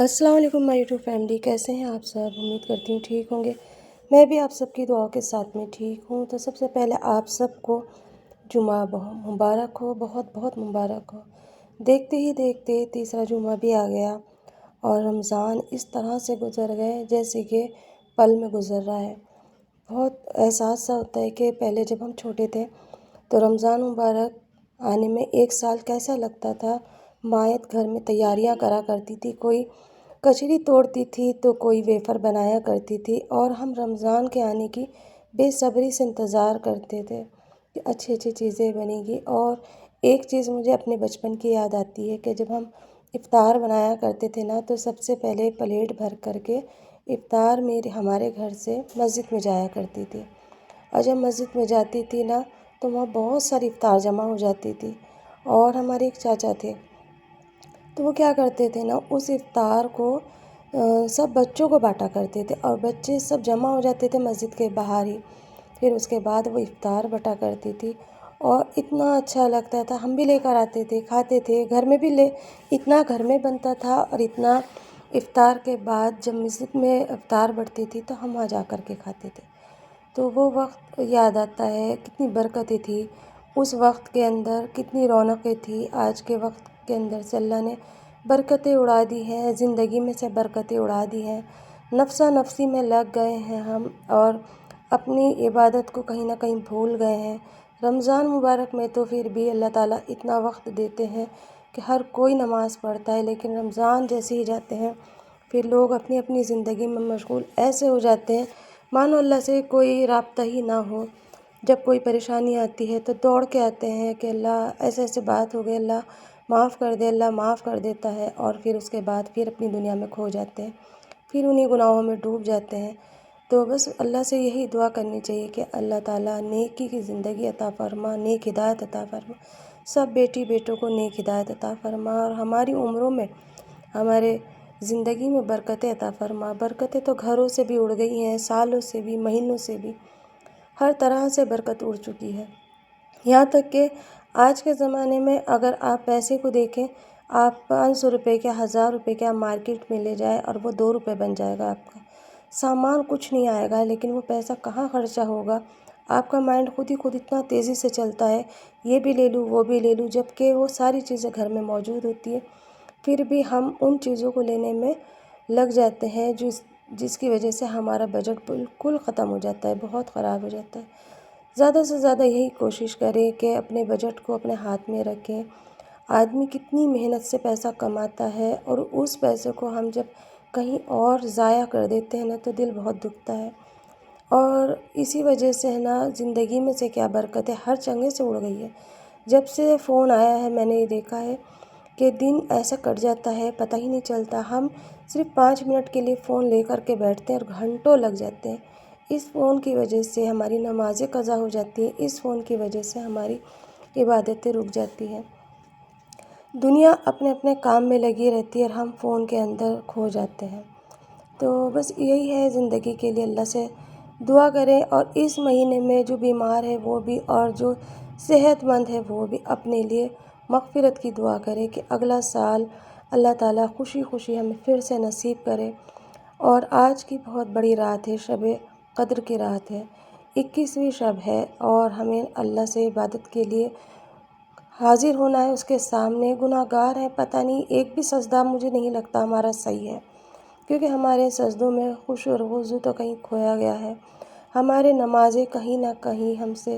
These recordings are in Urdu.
السلام علیکم مائی یوٹیوب فیملی، کیسے ہیں آپ سب؟ امید کرتی ہوں ٹھیک ہوں گے۔ میں بھی آپ سب کی دعاؤں کے ساتھ میں ٹھیک ہوں۔ تو سب سے پہلے آپ سب کو جمعہ بہت مبارک ہو، بہت بہت مبارک ہو۔ دیکھتے ہی دیکھتے تیسرا جمعہ بھی آ گیا اور رمضان اس طرح سے گزر گئے جیسے کہ پل میں گزر رہا ہے۔ بہت احساس سا ہوتا ہے کہ پہلے جب ہم چھوٹے تھے تو رمضان مبارک آنے میں ایک سال کیسا لگتا تھا۔ مائیں گھر میں تیاریاں کرا کرتی تھی، کوئی کچری توڑتی تھی تو کوئی ویفر بنایا کرتی تھی، اور ہم رمضان کے آنے کی بے صبری سے انتظار کرتے تھے کہ اچھی اچھی چیزیں بنے گی۔ اور ایک چیز مجھے اپنے بچپن کی یاد آتی ہے کہ جب ہم افطار بنایا کرتے تھے نا، تو سب سے پہلے پلیٹ بھر کر کے افطار ہمارے گھر سے مسجد میں جایا کرتی تھی، اور جب مسجد میں جاتی تھی نا تو وہاں بہت ساری افطار جمع ہو جاتی تھی۔ اور ہمارے ایک چاچا تھے تو وہ کیا کرتے تھے نا، اس افطار کو سب بچوں کو بانٹا کرتے تھے، اور بچے سب جمع ہو جاتے تھے مسجد کے باہر ہی۔ پھر اس کے بعد وہ افطار بانٹا کرتی تھی اور اتنا اچھا لگتا تھا۔ ہم بھی لے کر آتے تھے، کھاتے تھے، گھر میں بھی اتنا گھر میں بنتا تھا، اور اتنا افطار کے بعد جب مسجد میں افطار بڑھتی تھی تو ہم وہاں جا کر کے کھاتے تھے۔ تو وہ وقت یاد آتا ہے، کتنی برکتیں تھی اس وقت کے اندر، کتنی رونقیں تھی۔ آج کے وقت کے اندر سے اللہ نے برکتیں اڑا دی ہیں، زندگی میں سے برکتیں اڑا دی ہیں، نفسا نفسی میں لگ گئے ہیں ہم، اور اپنی عبادت کو کہیں نہ کہیں بھول گئے ہیں۔ رمضان مبارک میں تو پھر بھی اللہ تعالیٰ اتنا وقت دیتے ہیں کہ ہر کوئی نماز پڑھتا ہے، لیکن رمضان جیسے ہی جاتے ہیں پھر لوگ اپنی اپنی زندگی میں مشغول ایسے ہو جاتے ہیں مانو اللہ سے کوئی رابطہ ہی نہ ہو۔ جب کوئی پریشانی آتی ہے تو دوڑ کے آتے ہیں کہ اللہ ایسے ایسے بات ہو گئی، اللہ معاف کر دے۔ اللہ معاف کر دیتا ہے، اور پھر اس کے بعد پھر اپنی دنیا میں کھو جاتے ہیں، پھر انہیں گناہوں میں ڈوب جاتے ہیں۔ تو بس اللہ سے یہی دعا کرنی چاہیے کہ اللہ تعالیٰ نیکی کی زندگی عطا فرما، نیک ہدایت عطا فرما، سب بیٹی بیٹوں کو نیک ہدایت عطا فرما، اور ہماری عمروں میں، ہمارے زندگی میں برکتیں عطا فرما۔ برکتیں تو گھروں سے بھی اڑ گئی ہیں، سالوں سے بھی، مہینوں سے بھی، ہر طرح سے برکت اڑ چکی ہے۔ یہاں تک کہ آج کے زمانے میں اگر آپ پیسے کو دیکھیں، آپ 500 روپے کا، 1000 روپے کا مارکیٹ میں لے جائیں اور وہ 2 روپے بن جائے گا آپ کا، سامان کچھ نہیں آئے گا، لیکن وہ پیسہ کہاں خرچہ ہوگا۔ آپ کا مائنڈ خود ہی خود اتنا تیزی سے چلتا ہے، یہ بھی لے لوں، وہ بھی لے لوں، جب کہ وہ ساری چیزیں گھر میں موجود ہوتی ہیں، پھر بھی ہم ان چیزوں کو لینے میں لگ جاتے ہیں جس کی وجہ سے ہمارا بجٹ بالکل ختم ہو جاتا ہے، بہت خراب ہو جاتا ہے۔ زیادہ سے زیادہ یہی کوشش کریں کہ اپنے بجٹ کو اپنے ہاتھ میں رکھیں۔ آدمی کتنی محنت سے پیسہ کماتا ہے، اور اس پیسے کو ہم جب کہیں اور ضائع کر دیتے ہیں نا تو دل بہت دکھتا ہے، اور اسی وجہ سے ہے نا زندگی میں سے کیا برکت ہے، ہر جگہ سے اڑ گئی ہے۔ جب سے فون آیا ہے میں نے یہ دیکھا ہے کہ دن ایسا کٹ جاتا ہے پتہ ہی نہیں چلتا۔ ہم صرف 5 منٹ کے لیے فون لے کر کے بیٹھتے ہیں اور گھنٹوں لگ جاتے ہیں۔ اس فون کی وجہ سے ہماری نمازیں قضا ہو جاتی ہیں، اس فون کی وجہ سے ہماری عبادتیں رک جاتی ہیں۔ دنیا اپنے اپنے کام میں لگی رہتی ہے اور ہم فون کے اندر کھو جاتے ہیں۔ تو بس یہی ہے زندگی کے لیے اللہ سے دعا کریں، اور اس مہینے میں جو بیمار ہے وہ بھی، اور جو صحت مند ہے وہ بھی، اپنے لیے مغفرت کی دعا کرے کہ اگلا سال اللہ تعالیٰ خوشی خوشی ہمیں پھر سے نصیب کرے۔ اور آج کی بہت بڑی رات ہے، شب قدر کی رات ہے، 21ویں شب ہے، اور ہمیں اللہ سے عبادت کے لیے حاضر ہونا ہے اس کے سامنے۔ گناہ گار ہیں، پتہ نہیں ایک بھی سجدہ مجھے نہیں لگتا ہمارا صحیح ہے، کیونکہ ہمارے سجدوں میں خشوع اور خضوع تو کہیں کھویا گیا ہے، ہمارے نمازیں کہیں نہ کہیں ہم سے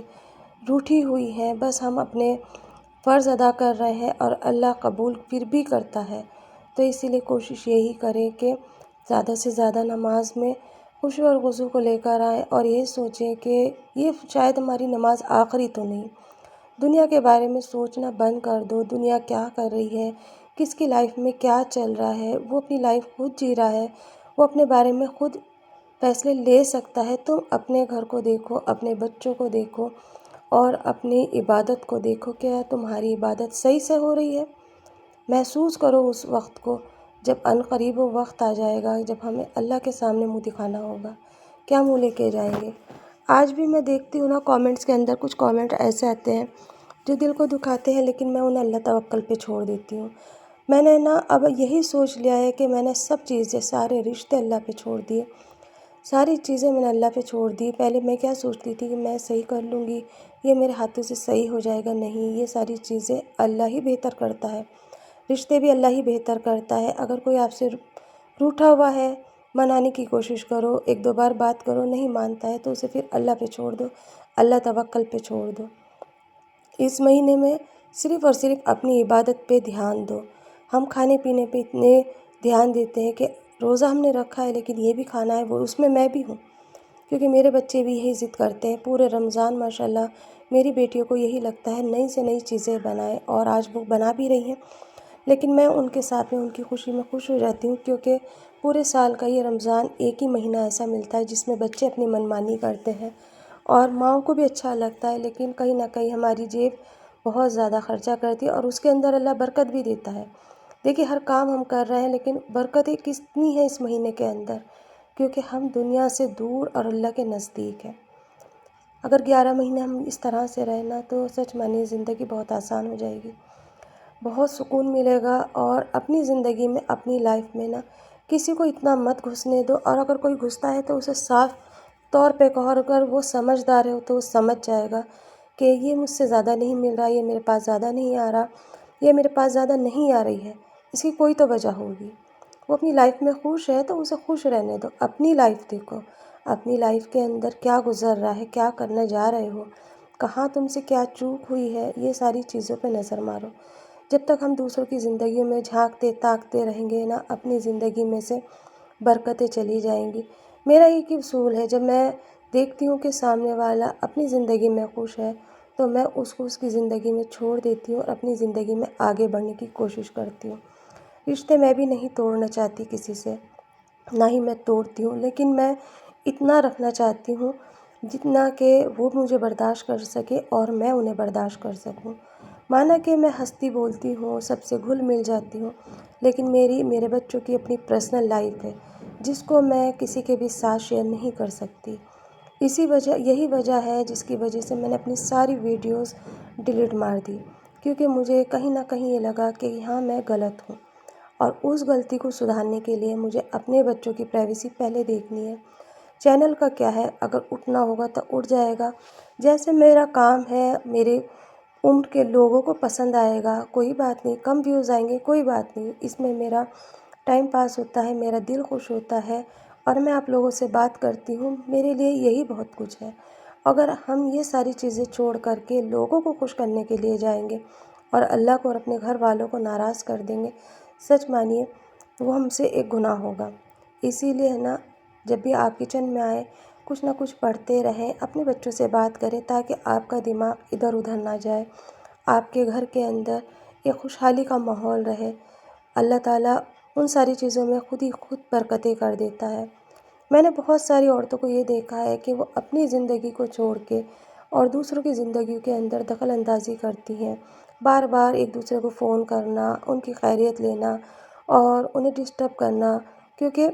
روٹھی ہوئی ہیں، بس ہم اپنے فرض ادا کر رہے ہیں اور اللہ قبول پھر بھی کرتا ہے۔ تو اسی لیے کوشش یہی کریں کہ زیادہ سے زیادہ نماز میں خشوع اور خضوع کو لے کر آئیں، اور یہ سوچیں کہ یہ شاید ہماری نماز آخری تو نہیں۔ دنیا کے بارے میں سوچنا بند کر دو، دنیا کیا کر رہی ہے، کس کی لائف میں کیا چل رہا ہے، وہ اپنی لائف خود جی رہا ہے، وہ اپنے بارے میں خود فیصلے لے سکتا ہے۔ تم اپنے گھر کو دیکھو، اپنے بچوں کو دیکھو، اور اپنی عبادت کو دیکھو، کیا تمہاری عبادت صحیح سے ہو رہی ہے؟ محسوس کرو اس وقت کو، جب عنقریب وہ وقت آ جائے گا جب ہمیں اللہ کے سامنے منہ دکھانا ہوگا، کیا منہ لے کے جائیں گے؟ آج بھی میں دیکھتی ہوں نا کامنٹس کے اندر کچھ کامنٹ ایسے آتے ہیں جو دل کو دکھاتے ہیں، لیکن میں انہیں اللہ توکل پہ چھوڑ دیتی ہوں۔ میں نے نا اب یہی سوچ لیا ہے کہ میں نے سب چیزیں، سارے رشتے اللہ پہ چھوڑ دیے، ساری چیزیں میں نے اللہ پہ چھوڑ دی۔ پہلے میں کیا سوچتی تھی کہ میں صحیح کر لوں گی، یہ میرے ہاتھوں سے صحیح ہو جائے گا، نہیں، یہ ساری چیزیں اللہ ہی بہتر کرتا ہے، رشتے بھی اللہ ہی بہتر کرتا ہے۔ اگر کوئی آپ سے روٹھا ہوا ہے، منانے کی کوشش کرو، ایک دو بار بات کرو، نہیں مانتا ہے تو اسے پھر اللہ پہ چھوڑ دو، اللہ توکل پہ چھوڑ دو۔ اس مہینے میں صرف اور صرف اپنی عبادت پہ دھیان دو۔ ہم کھانے پینے پہ اتنے دھیان دیتے ہیں کہ روزہ ہم نے رکھا ہے لیکن یہ بھی کھانا ہے، وہ اس میں بھی ہوں، کیونکہ میرے بچے بھی یہی ضد کرتے ہیں۔ پورے رمضان ماشاءاللہ میری بیٹیوں کو یہی لگتا ہے نئی سے نئی چیزیں بنائیں، اور آج وہ بنا بھی رہی ہیں، لیکن میں ان کے ساتھ میں ان کی خوشی میں خوش ہو جاتی ہوں، کیونکہ پورے سال کا یہ رمضان ایک ہی مہینہ ایسا ملتا ہے جس میں بچے اپنی منمانی کرتے ہیں اور ماؤں کو بھی اچھا لگتا ہے، لیکن کہیں نہ کہیں ہماری جیب بہت زیادہ خرچہ کرتی ہے اور اس کے اندر اللہ برکت بھی دیتا ہے۔ دیکھیے ہر کام ہم کر رہے ہیں لیکن برکتیں کتنی ہیں اس مہینے کے اندر، کیونکہ ہم دنیا سے دور اور اللہ کے نزدیک ہیں۔ اگر 11 مہینے ہم اس طرح سے رہنا تو سچ مانیے زندگی بہت آسان ہو جائے گی، بہت سکون ملے گا۔ اور اپنی زندگی میں، اپنی لائف میں نا کسی کو اتنا مت گھسنے دو، اور اگر کوئی گھستا ہے تو اسے صاف طور پہ کہو، اور اگر وہ سمجھدار ہے تو وہ سمجھ جائے گا کہ یہ مجھ سے زیادہ نہیں مل رہا، یہ میرے پاس زیادہ نہیں آ رہا، یہ میرے پاس زیادہ نہیں آ رہی ہے، اس کی کوئی تو وجہ ہوگی۔ وہ اپنی لائف میں خوش ہے تو اسے خوش رہنے دو۔ اپنی لائف دیکھو، اپنی لائف کے اندر کیا گزر رہا ہے، کیا کرنے جا رہے ہو، کہاں تم سے کیا چوک ہوئی ہے، یہ ساری چیزوں پہ نظر مارو۔ جب تک ہم دوسروں کی زندگیوں میں جھانکتے تاکتے رہیں گے نا، اپنی زندگی میں سے برکتیں چلی جائیں گی۔ میرا ایک ہی اصول ہے، جب میں دیکھتی ہوں کہ سامنے والا اپنی زندگی میں خوش ہے تو میں اس کو اس کی زندگی میں چھوڑ دیتی ہوں اور اپنی زندگی میں آگے بڑھنے کی کوشش کرتی ہوں۔ رشتے میں بھی نہیں توڑنا چاہتی کسی سے، نہ ہی میں توڑتی ہوں، لیکن میں اتنا رکھنا چاہتی ہوں جتنا کہ وہ مجھے برداشت کر سکے اور میں انہیں برداشت کر سکوں۔ مانا کہ میں ہنستی بولتی ہوں، سب سے گھل مل جاتی ہوں، لیکن میرے بچوں کی اپنی پرسنل لائف ہے جس کو میں کسی کے بھی ساتھ شیئر نہیں کر سکتی۔ یہی وجہ ہے جس کی وجہ سے میں نے اپنی ساری ویڈیوز ڈیلیٹ مار دی، کیونکہ مجھے کہیں نہ کہیں یہ لگا کہ ہاں میں غلط ہوں، اور اس غلطی کو سدھارنے کے لیے مجھے اپنے بچوں کی پرائیویسی پہلے دیکھنی ہے۔ چینل کا کیا ہے، اگر اٹھنا ہوگا تو اٹھ جائے گا، جیسے میرا کام ہے، میرے عمر کے لوگوں کو پسند آئے گا، کوئی بات نہیں، کم ویوز آئیں گے، کوئی بات نہیں، اس میں میرا ٹائم پاس ہوتا ہے، میرا دل خوش ہوتا ہے، اور میں آپ لوگوں سے بات کرتی ہوں، میرے لیے یہی بہت کچھ ہے۔ اگر ہم یہ ساری چیزیں چھوڑ کر کے لوگوں کو خوش کرنے کے لیے جائیں گے اور اللہ کو اور اپنے گھر والوں کو ناراض کر دیں گے، سچ مانیے وہ ہم سے ایک گناہ ہوگا۔ اسی لیے ہے نا، جب بھی آپ کچن میں آئیں کچھ نہ کچھ پڑھتے رہیں، اپنے بچوں سے بات کریں تاکہ آپ کا دماغ ادھر ادھر نہ جائے، آپ کے گھر کے اندر ایک خوشحالی کا ماحول رہے۔ اللہ تعالیٰ ان ساری چیزوں میں خود ہی خود برکتیں کر دیتا ہے۔ میں نے بہت ساری عورتوں کو یہ دیکھا ہے کہ وہ اپنی زندگی کو چھوڑ کے اور دوسروں کی زندگیوں کے اندر دخل اندازی کرتی ہیں، بار بار ایک دوسرے کو فون کرنا، ان کی خیریت لینا اور انہیں ڈسٹرب کرنا، کیونکہ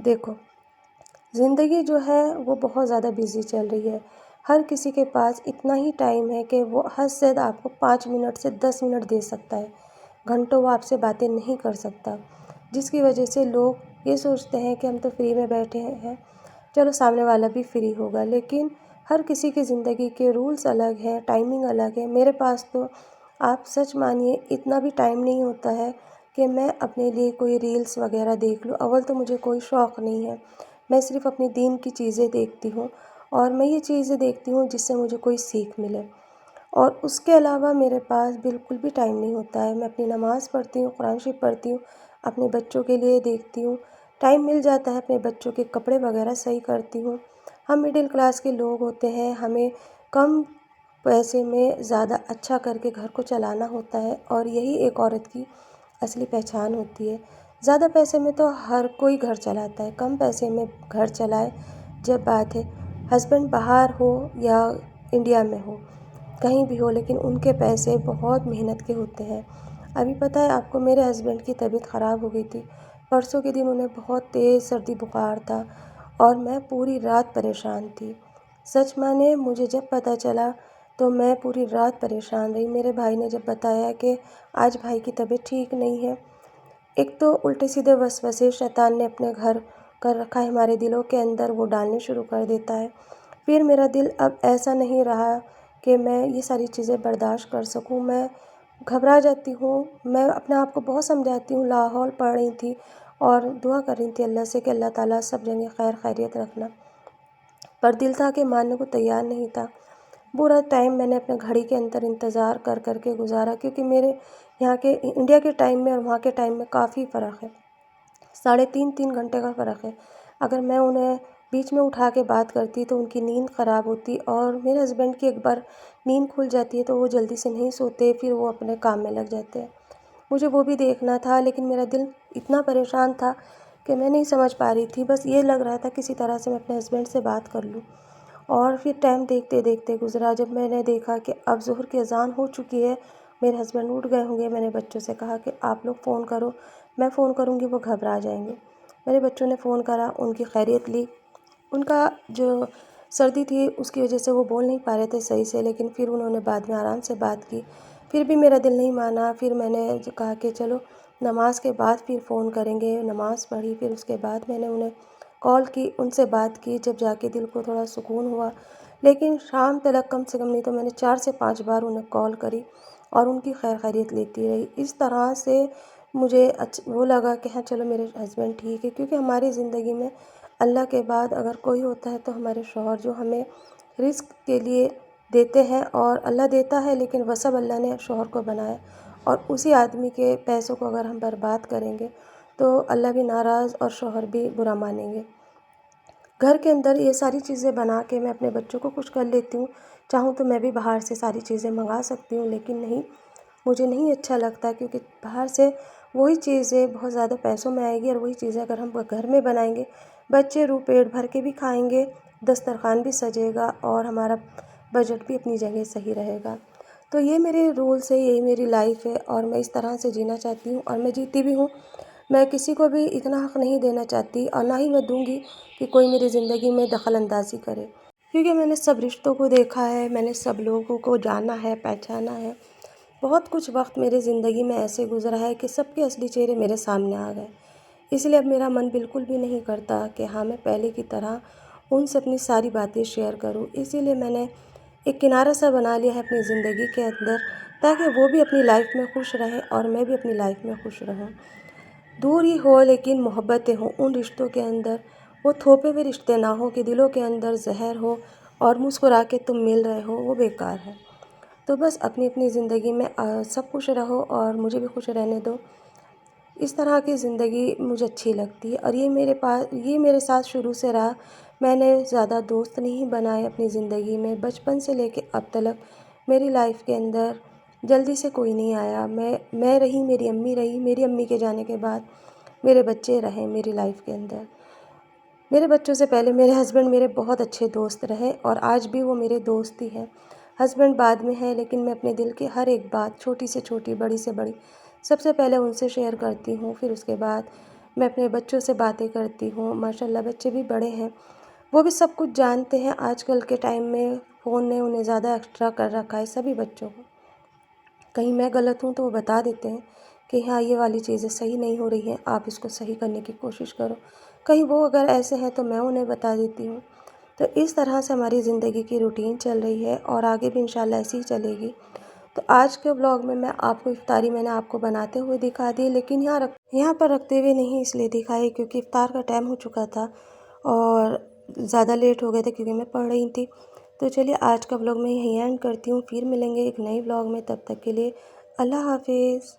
دیکھو زندگی جو ہے وہ بہت زیادہ بیزی چل رہی ہے۔ ہر کسی کے پاس اتنا ہی ٹائم ہے کہ وہ حد سے زیادہ آپ کو 5 منٹ سے 10 منٹ دے سکتا ہے، گھنٹوں وہ آپ سے باتیں نہیں کر سکتا، جس کی وجہ سے لوگ یہ سوچتے ہیں کہ ہم تو فری میں بیٹھے ہیں، چلو سامنے والا بھی فری ہوگا، لیکن ہر کسی کی زندگی کے رولز الگ ہیں، ٹائمنگ الگ ہے۔ میرے پاس تو آپ سچ مانیے اتنا بھی ٹائم نہیں ہوتا ہے کہ میں اپنے لیے کوئی ریلز وغیرہ دیکھ لوں۔ اول تو مجھے کوئی شوق نہیں ہے، میں صرف اپنے دین کی چیزیں دیکھتی ہوں، اور میں یہ چیزیں دیکھتی ہوں جس سے مجھے کوئی سیکھ ملے، اور اس کے علاوہ میرے پاس بالکل بھی ٹائم نہیں ہوتا ہے۔ میں اپنی نماز پڑھتی ہوں، قرآن شریف پڑھتی ہوں، اپنے بچوں کے لیے دیکھتی ہوں، ٹائم مل جاتا ہے اپنے بچوں کے کپڑے وغیرہ صحیح کرتی ہوں۔ ہم مڈل کلاس کے لوگ ہوتے ہیں، ہمیں کم پیسے میں زیادہ اچھا کر کے گھر کو چلانا ہوتا ہے، اور یہی ایک عورت کی اصلی پہچان ہوتی ہے۔ زیادہ پیسے میں تو ہر کوئی گھر چلاتا ہے، کم پیسے میں گھر چلائے جب بات ہے ہسبینڈ باہر ہو یا انڈیا میں ہو، کہیں بھی ہو، لیکن ان کے پیسے بہت محنت کے ہوتے ہیں۔ ابھی پتہ ہے آپ کو، میرے ہسبینڈ کی طبیعت خراب ہو گئی تھی، پرسوں کے دن انہیں بہت تیز سردی بخار تھا، اور میں پوری رات پریشان تھی۔ سچ مانے مجھے جب پتہ چلا تو میں پوری رات پریشان رہی۔ میرے بھائی نے جب بتایا کہ آج بھائی کی طبیعت ٹھیک نہیں ہے، ایک تو الٹے سیدھے وسوسے شیطان نے اپنے گھر کر رکھا ہے ہمارے دلوں کے اندر، وہ ڈالنے شروع کر دیتا ہے۔ پھر میرا دل اب ایسا نہیں رہا کہ میں یہ ساری چیزیں برداشت کر سکوں، میں گھبرا جاتی ہوں، میں اپنے آپ کو بہت سمجھاتی ہوں، لاحول پڑھ رہی تھی اور دعا کر رہی تھی اللہ سے کہ اللہ تعالیٰ سب جگہ خیر خیریت رکھنا، پر دل تھا کہ ماننے کو تیار نہیں تھا۔ پورا ٹائم میں نے اپنے گھڑی کے اندر انتظار کر کر کے گزارا، کیونکہ میرے یہاں کے انڈیا کے ٹائم میں اور وہاں کے ٹائم میں کافی فرق ہے، 3.5 گھنٹے کا فرق ہے۔ اگر میں انہیں بیچ میں اٹھا کے بات کرتی تو ان کی نیند خراب ہوتی، اور میرے ہسبینڈ کی ایک بار نیند کھل جاتی ہے تو وہ جلدی سے نہیں سوتے، پھر وہ اپنے کام میں لگ جاتے ہیں۔ مجھے وہ بھی دیکھنا تھا، لیکن میرا دل اتنا پریشان تھا کہ میں نہیں سمجھ پا رہی تھی، بس یہ لگ رہا تھا کسی طرح سے میں اپنے ہسبینڈ سے بات کر لوں۔ اور پھر ٹائم دیکھتے دیکھتے گزرا، جب میں نے دیکھا کہ اب ظہر کی اذان ہو چکی ہے، میرے ہسبینڈ اٹھ گئے ہوں گے، میں نے بچوں سے کہا کہ آپ لوگ فون کرو، میں فون کروں گی، وہ گھبرا جائیں گے۔ میرے بچوں نے فون کرا، ان کی خیریت لی۔ ان کا جو سردی تھی اس کی وجہ سے وہ بول نہیں پا رہے تھے صحیح سے، لیکن پھر انہوں نے بعد میں آرام سے بات کی۔ پھر بھی میرا دل نہیں مانا، پھر میں نے کہا کہ چلو نماز کے بعد پھر فون کریں گے، نماز پڑھی، پھر اس کے بعد میں نے انہیں کال کی، ان سے بات کی، جب جا کے دل کو تھوڑا سکون ہوا۔ لیکن شام تلک کم سے کم نہیں تو میں نے 4 سے 5 بار انہیں کال کری اور ان کی خیر خیریت لیتی رہی۔ اس طرح سے مجھے وہ لگا کہ ہاں چلو میرے ہسبینڈ ٹھیک ہے، کیونکہ ہماری زندگی میں اللہ کے بعد اگر کوئی ہوتا ہے تو ہمارے شوہر، جو ہمیں رزق کے لیے دیتے ہیں، اور اللہ دیتا ہے لیکن وہ سب اللہ نے شوہر کو بنایا، اور اسی آدمی کے پیسوں کو اگر ہم برباد کریں گے تو اللہ بھی ناراض اور شوہر بھی برا مانیں گے۔ گھر کے اندر یہ ساری چیزیں بنا کے میں اپنے بچوں کو خوش کر لیتی ہوں، چاہوں تو میں بھی باہر سے ساری چیزیں منگا سکتی ہوں، لیکن نہیں، مجھے نہیں اچھا لگتا، کیونکہ باہر سے وہی چیزیں بہت زیادہ پیسوں میں آئے گی، اور وہی چیزیں اگر ہم گھر میں بنائیں گے، بچے روح پیٹ بھر کے بھی کھائیں گے، دسترخوان بھی سجے گا، اور ہمارا بجٹ بھی اپنی جگہ صحیح رہے گا۔ تو یہ میرے رولس ہے، یہی میری لائف ہے، اور میں اس طرح سے جینا چاہتی ہوں، اور میں جیتی بھی ہوں۔ میں کسی کو بھی اتنا حق نہیں دینا چاہتی، اور نہ ہی میں دوں گی کہ کوئی میری زندگی میں دخل اندازی کرے، کیونکہ میں نے سب رشتوں کو دیکھا ہے، میں نے سب لوگوں کو جانا ہے، پہچانا ہے۔ بہت کچھ وقت میرے زندگی میں ایسے گزرا ہے کہ سب کے اصلی چہرے میرے سامنے آ گئے، اس لیے اب میرا من بالکل بھی نہیں کرتا کہ ہاں میں پہلے کی طرح ان سے اپنی ساری باتیں شیئر کروں۔ اسی لیے میں نے ایک کنارہ سا بنا لیا ہے اپنی زندگی کے اندر، تاکہ وہ بھی اپنی لائف میں خوش رہیں اور میں بھی اپنی لائف میں خوش رہوں۔ دور ہی ہو لیکن محبتیں ہوں ان رشتوں کے اندر، وہ تھوپے ہوئے رشتے نہ ہو کہ دلوں کے اندر زہر ہو اور مسکرا کے تم مل رہے ہو، وہ بیکار ہے۔ تو بس اپنی اپنی زندگی میں سب خوش رہو اور مجھے بھی خوش رہنے دو۔ اس طرح کی زندگی مجھے اچھی لگتی ہے، اور یہ میرے ساتھ شروع سے رہا۔ میں نے زیادہ دوست نہیں بنائے اپنی زندگی میں، بچپن سے لے کے اب تلک میری لائف کے اندر جلدی سے کوئی نہیں آیا۔ میں رہی، میری امی رہی، میری امی کے جانے کے بعد میرے بچے رہے میری لائف کے اندر۔ میرے بچوں سے پہلے میرے ہسبینڈ میرے بہت اچھے دوست رہے، اور آج بھی وہ میرے دوست ہی ہیں۔ ہسبینڈ بعد میں ہے، لیکن میں اپنے دل کی ہر ایک بات، چھوٹی سے چھوٹی، بڑی سے بڑی، سب سے پہلے ان سے شیئر کرتی ہوں، پھر اس کے بعد میں اپنے بچوں سے باتیں کرتی ہوں۔ ماشاءاللہ بچے بھی بڑے ہیں، وہ بھی سب کچھ جانتے ہیں۔ آج کل کے ٹائم میں فون نے انہیں زیادہ ایکسٹرا کر رکھا ہے، سبھی بچوں کو۔ کہیں میں غلط ہوں تو وہ بتا دیتے ہیں کہ ہاں یہ والی چیزیں صحیح نہیں ہو رہی ہیں، آپ اس کو صحیح کرنے کی کوشش کرو۔ کہیں وہ اگر ایسے ہیں تو میں انہیں بتا دیتی ہوں۔ تو اس طرح سے ہماری زندگی کی روٹین چل رہی ہے، اور آگے بھی انشاءاللہ ایسی ہی چلے گی۔ تو آج کے ولاگ میں آپ کو افطاری میں نے آپ کو بناتے ہوئے دکھا دی، لیکن یہاں پر رکھتے ہوئے نہیں اس لیے دکھائی کیونکہ افطار کا ٹائم ہو چکا تھا اور زیادہ لیٹ ہو گئے تھے کیونکہ میں پڑھ رہی تھی۔ تو چلیے آج کا ولاگ میں یہیں اینڈ کرتی ہوں، پھر ملیں گے ایک نئی ولاگ میں، تب تک کے لیے اللہ حافظ۔